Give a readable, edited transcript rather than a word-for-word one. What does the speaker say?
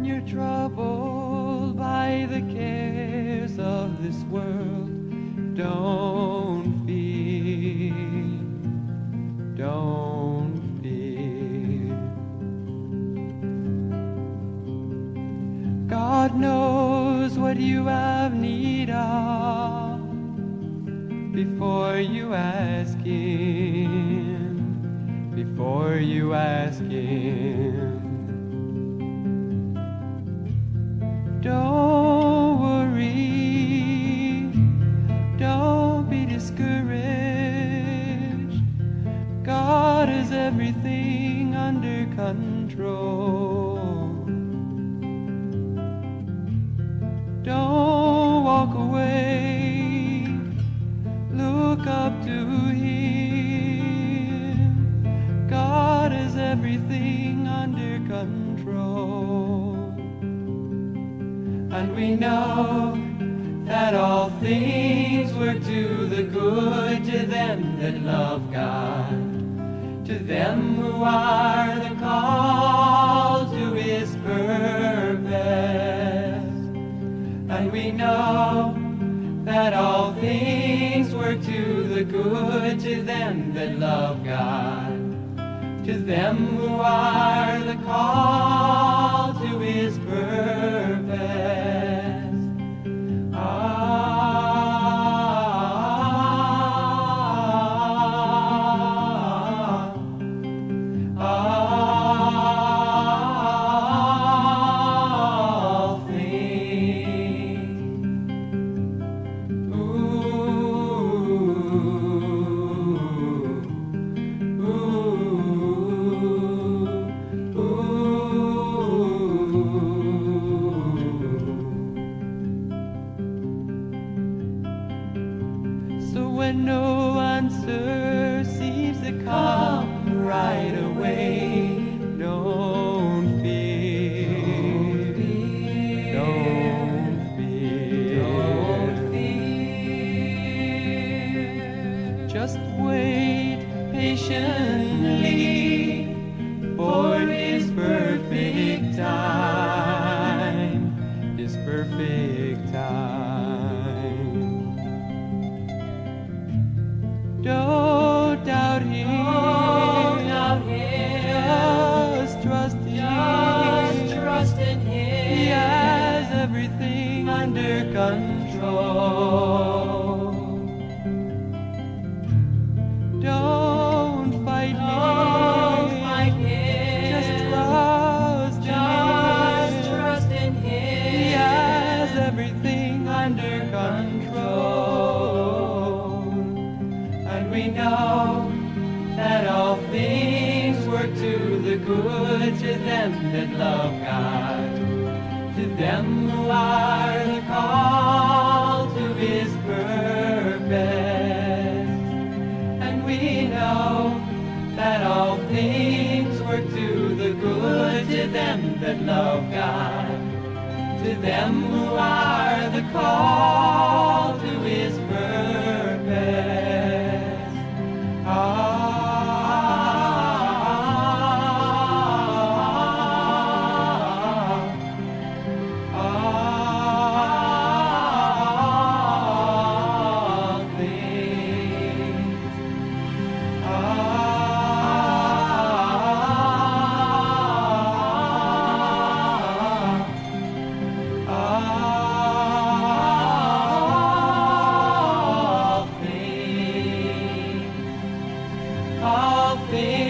you're troubled by the cares of this world, don't fear, don't fear. God knows what you have need of before you ask Him, before you ask Him. Don't worry, don't be discouraged. God has everything under control. Don't walk away, look up to Him. God has everything under control. And we know that all things work to the good to them that love God, to them who are the called to His purpose. And we know that all things work to the good to them that love God, to them who are the called to His purpose. All things. So when no answer seems to come right away, don't fear, don't fear, don't fear. Just wait patiently for His perfect time, His perfect time. Don't doubt Him, just trust in Him. He has everything under control. Don't fight Him, just trust in Him. He has everything under control. And we know that all things work to the good to them that love God, to them who are the called to His purpose. And we know that all things work to the good to them that love God, to them who are the called to His purpose. All things.